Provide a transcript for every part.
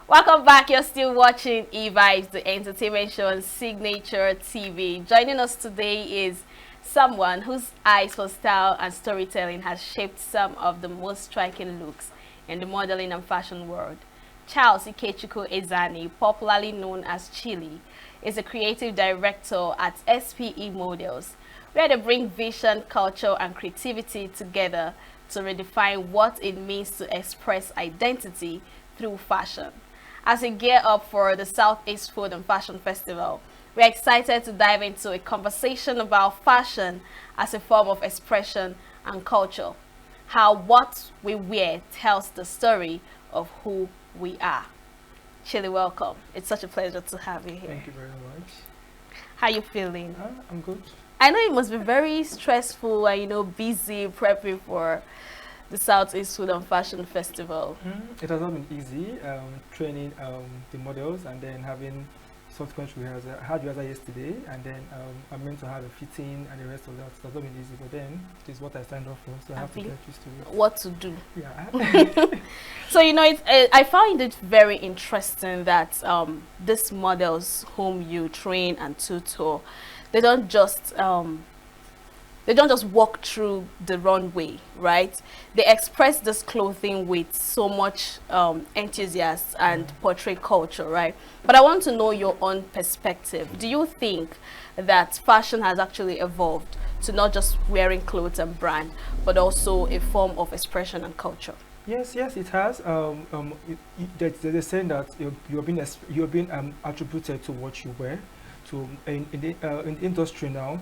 Welcome back. You're still watching E-Vibes, the entertainment show on Signature TV. Joining us today is someone whose eyes for style and storytelling has shaped some of the most striking looks in the modeling and fashion world. Charles Ezeani, popularly known as Chili, is a creative director at SPE Models, where they bring vision, culture, and creativity together to redefine what it means to express identity through fashion. As we gear up for the Southeast Food and Fashion Festival, we're excited to dive into a conversation about fashion as a form of expression and culture. How what we wear tells the story of who we are. Chili, welcome. It's such a pleasure to have you here. Thank you very much. How you feeling? I'm good. I know it must be very stressful and busy prepping for the Southeast Food and Fashion Festival. It has not been easy training the models and then having subsequent rehearsal. I had rehearsal yesterday and then I'm meant to have a fitting and the rest of that. It has not been easy, but then it is what I signed up for, so I have to get used to it. What to do. Yeah. So, I find it very interesting that these models whom you train and tutor, they don't just walk through the runway, right? They express this clothing with so much enthusiasm and portray culture, right? But I want to know your own perspective. Do you think that fashion has actually evolved to not just wearing clothes and brand, but also a form of expression and culture? Yes, it has. They're saying that you're being attributed to what you wear. So in the industry now,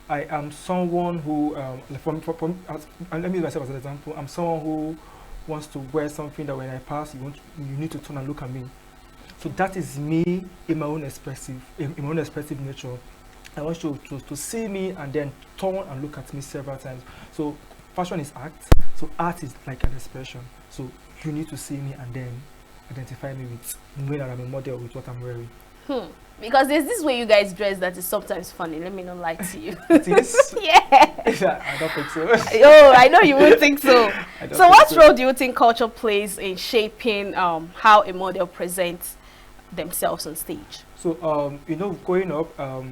I am someone who, let me use myself as an example. I'm someone who wants to wear something that when I pass, you need to turn and look at me. So that is me in my own expressive nature. I want you to see me and then turn and look at me several times. So fashion is art. So art is like an expression. So you need to see me and then identify me with knowing that I'm a model with what I'm wearing. Because there's this way you guys dress that is sometimes funny. Let me not lie to you. It is? Yeah. I don't think so. Oh, I know you would think so. So what role do you think culture plays in shaping how a model presents themselves on stage? So, growing up, our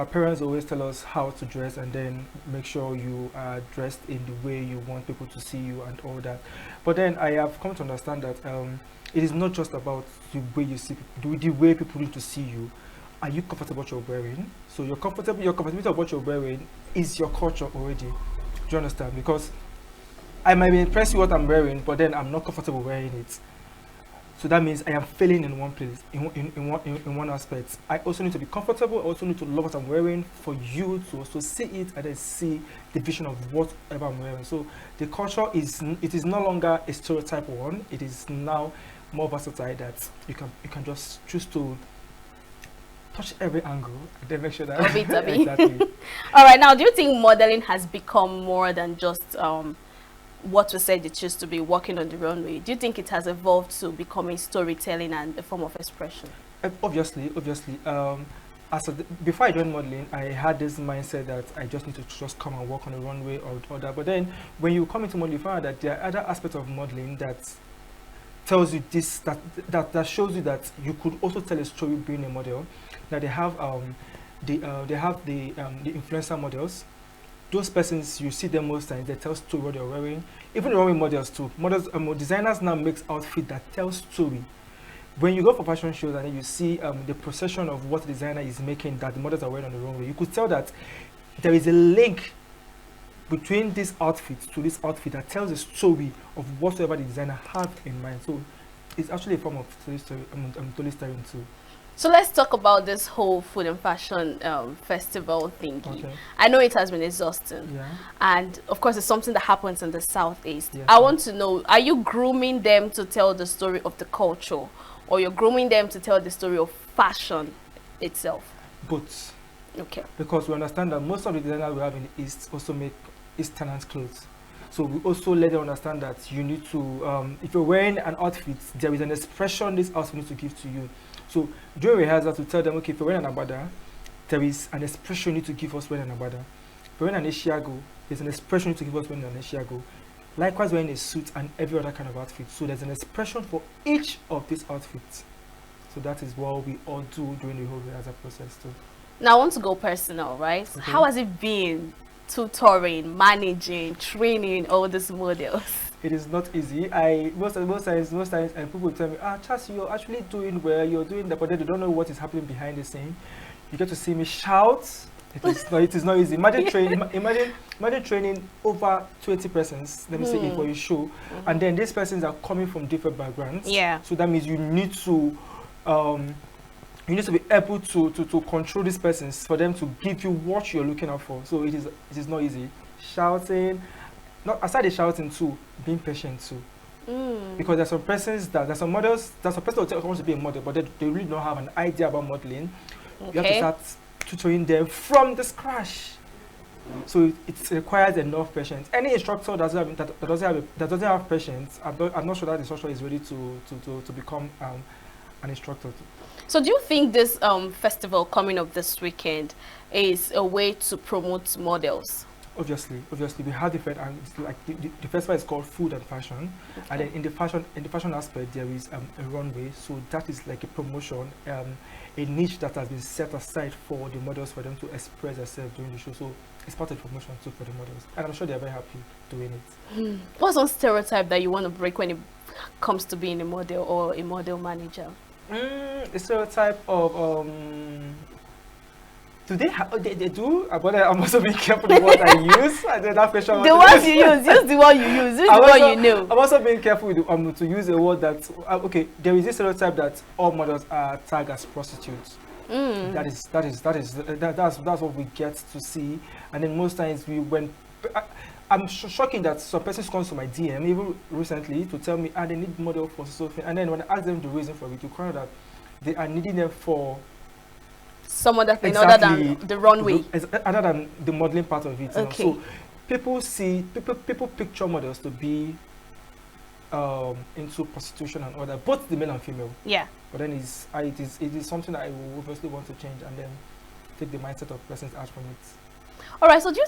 parents always tell us how to dress and then make sure you are dressed in the way you want people to see you and all that. But then I have come to understand that it is not just about the way you see people, the way people need to see you. Are you comfortable with what you're wearing? So your comfortability of what you're wearing is your culture already. Do you understand? Because I might be impressed with what I'm wearing, but then I'm not comfortable wearing it. So that means I am failing in one place, in one aspect. I also need to be comfortable. I also need to love what I'm wearing for you to also see it and then see the vision of whatever I'm wearing. So the culture is no longer a stereotype one. It is now more versatile that you can just choose to touch every angle and then make sure that exactly. All right, now do you think modeling has become more than just what we said it used to be, walking on the runway? Do you think it has evolved to becoming storytelling and a form of expression? Obviously. Before I joined modeling, I had this mindset that I just need to just come and walk on the runway or that. But then when you come into modeling, you find out that there are other aspects of modeling that tells you this, that shows you that you could also tell a story being a model. That they have the influencer models. Those persons, you see them most times, they tell story what they're wearing. Even the runway models too. Designers now makes outfit that tells story. When you go for fashion shows and then you see the procession of what the designer is making that the models are wearing on the runway, you could tell that there is a link between this outfit to this outfit that tells a story of whatever the designer has in mind. So it's actually a form of storytelling too. So let's talk about this whole food and fashion festival thingy. Okay. I know it has been exhausting. Yeah. And of course, it's something that happens in the Southeast. Yes, I want to know, are you grooming them to tell the story of the culture? Or you're grooming them to tell the story of fashion itself? Both. Okay. Because we understand that most of the designers we have in the East also make Eastern clothes. So we also let them understand that you need to, if you're wearing an outfit, there is an expression this outfit needs to give to you. So during rehearsal, to tell them, okay, if you're wearing an abada, there is an expression you need to give us wearing an abada. If you're wearing an Asiago, there's an expression you need to give us wearing an Asiago. likewise wearing a suit and every other kind of outfit. So there's an expression for each of these outfits. So that is what we all do during the whole rehearsal process too. Now I want to go personal, right? Okay. How has it been tutoring, managing, training all these models? It is not easy. Most times, and people tell me, Chas, you're actually doing well, you're doing that, but then they don't know what is happening behind the scene. You get to see me shout. It is not easy. Imagine training over 20 persons, let me say, for a show, and then these persons are coming from different backgrounds. Yeah. So that means you need to be able to control these persons for them to give you what you're looking out for. So it is not easy. Shouting, not aside the shouting too, being patient too. Because there's some persons there's some person who wants to be a model, but they really don't have an idea about modeling. Okay. You have to start tutoring them from the scratch. So it requires enough patience. Any instructor that doesn't have patience, I'm not sure that the instructor is ready to become an instructor. So do you think this festival coming up this weekend is a way to promote models? Obviously, we have different, and like the festival is called Food and Fashion, and then in the fashion aspect there is a runway. So that is like a promotion, a niche that has been set aside for the models for them to express themselves during the show. So it's part of the promotion too for the models, and I'm sure they are very happy doing it. What's one stereotype that you want to break when it comes to being a model or a model manager? The stereotype of do they do? But I'm also being careful with what I use. I don't have question. The ones you use the one you use. Use the one you know. I'm also being careful with, to use a word that okay. There is this stereotype that all models are tagged as prostitutes. That's what we get to see, and then most times I'm shocking that some persons come to my DM even recently to tell me they need model for something, and then when I ask them the reason for it, you find that they are needing them for some other thing other than the runway, other than the modeling part of it. Okay. You know? So people picture models to be into prostitution and all that, both the male and female. Yeah. But then it is something that I will obviously want to change and then take the mindset of persons out from it. All right. So do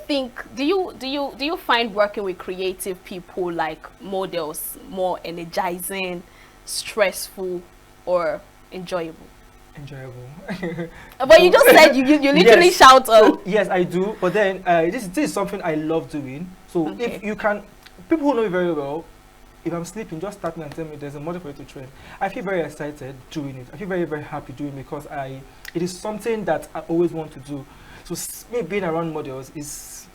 you find working with creative people like models more energizing, stressful, or enjoyable? Enjoyable. But you just said you literally yes. shout. So, yes, I do. But then this is something I love doing. So Okay. if you can, people who know me very well, if I'm sleeping, just start me and tell me there's a model for you to train. I feel very excited doing it. I feel very, very happy doing it because it is something that I always want to do. So me being around models is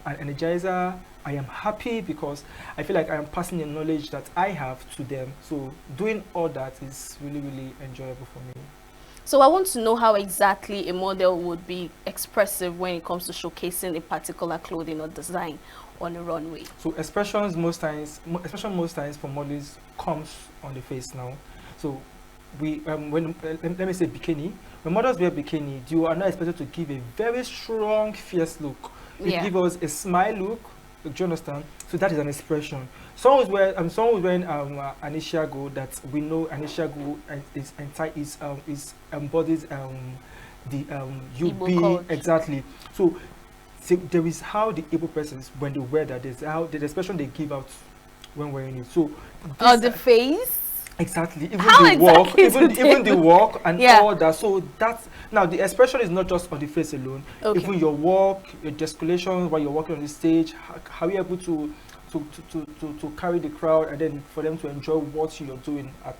an energizer. I am happy because I feel like I am passing the knowledge that I have to them. So doing all that is really, really enjoyable for me. So I want to know how exactly a model would be expressive when it comes to showcasing a particular clothing or design on a runway. So expression most times for models comes on the face now. So we let me say bikini. When models wear bikini, you are not expected to give a very strong, fierce look. You give us a smile look. Do you understand? So that is an expression. Someone who's wearing an Ishiago that we know an Ishiago is embodies the UB exactly. So there is how the able persons when they wear that, there's how the expression they give out when wearing it. So the face. Exactly. Even how the walk, exactly even the walk and all that. So that's now the expression is not just on the face alone. Okay. Even your walk, your gesticulation while you're walking on the stage, how you're able to carry the crowd and then for them to enjoy what you're doing at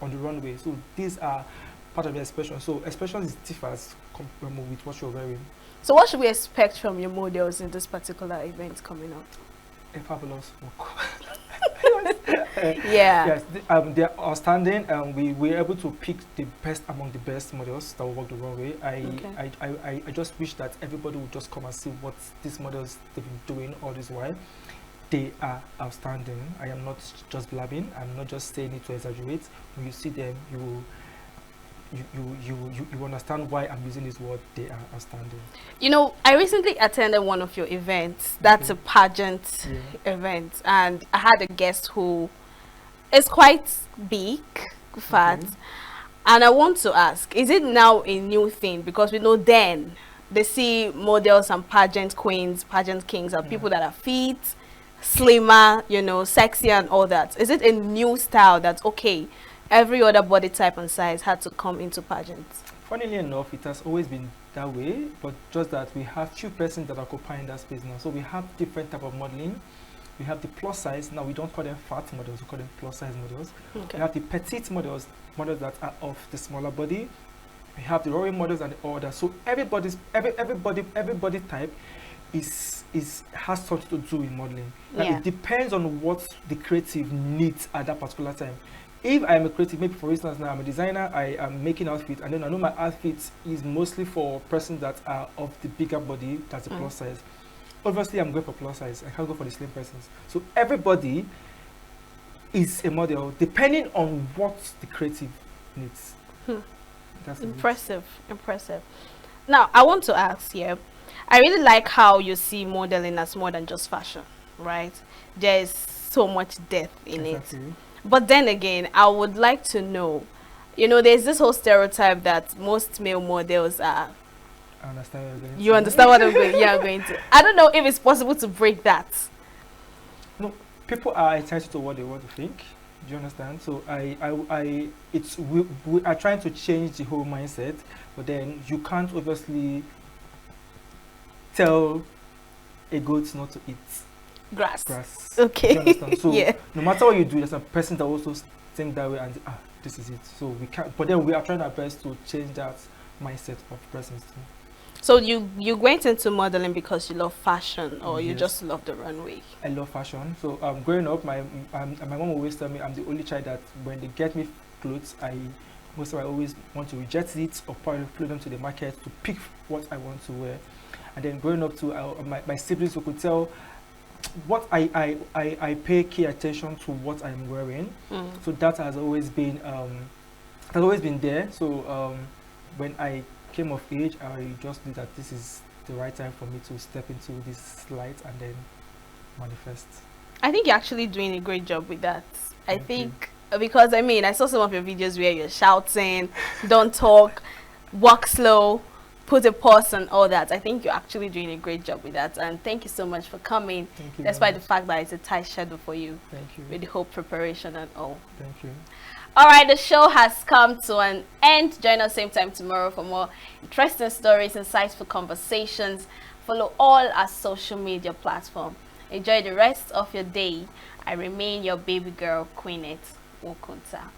on the runway. So these are part of the expression. So expression differs with what you're wearing. So what should we expect from your models in this particular event coming up? A fabulous work. Yeah. Yes, they're outstanding. We were able to pick the best among the best models that will walk the runway. I just wish that everybody would just come and see what these models they've been doing all this while. They are outstanding. I am not just blabbing. I'm not just saying it to exaggerate. When you see them, you understand why I'm using this word. They are outstanding. You know, I recently attended one of your events. That's a pageant event, and I had a guest who is quite big, fat, and I want to ask: is it now a new thing? Because we know then they see models and pageant queens, pageant kings are people that are fit, slimmer, you know, sexy and all that? Is it a new style that, okay, every other body type and size had to come into pageants? Funnily enough, it has always been that way, but just that we have few persons that are occupying that space now. So we have different type of modeling. We have the plus size. Now we don't call them fat models, we call them plus size models. Okay. We have the petite models, models that are of the smaller body. We have the roaring models and the order. So every body type has something to do in modeling. Now Yeah. it depends on what the creative needs at that particular time. If I'm a creative, maybe for instance now I'm a designer, I am making outfits, and then I know my outfit is mostly for persons that are of the bigger body, that's a plus size. Obviously I'm going for plus size, I can't go for the slim persons. So everybody is a model depending on what the creative needs. That's Impressive, impressive. Now, I want to ask you, I really like how you see modeling as more than just fashion, right? There's so much depth in it. But then again, I would like to know, you know, there's this whole stereotype that most male models are. I understand what you're going You understand what I'm going? Yeah, I'm going to. I don't know if it's possible to break that. No, people are entitled to what they want to think. Do you understand? So we are trying to change the whole mindset, but then you can't obviously tell a goat not to eat Grass. grass. Okay. Do you understand? So Yeah. no matter what you do, there's a person that also think that way and this is it. So we can't. But then we are trying our best to change that mindset of persons too. So you went into modeling because you love fashion, or you Yes. just love the runway? I love fashion. So growing up, my mom always tell me I'm the only child that when they get me clothes, I always want to reject it or probably flow them to the market to pick what I want to wear. And then growing up too, my siblings who could tell what I pay key attention to what I'm wearing. So that has always been there. So when I came of age, I just knew that this is the right time for me to step into this light and then manifest. I think you're actually doing a great job with that. I Thank think because I mean I saw some of your videos where you're shouting, don't talk, walk slow, put a pause and all that. I think you're actually doing a great job with that, and thank you so much for coming, Thank you. despite the fact that it's a tight schedule for you. Thank you. With the whole preparation and all. Thank you. All right, the show has come to an end. Join us same time tomorrow for more interesting stories, insightful conversations. Follow all our social media platforms. Enjoy the rest of your day. I remain your baby girl, Queenette Wokunta.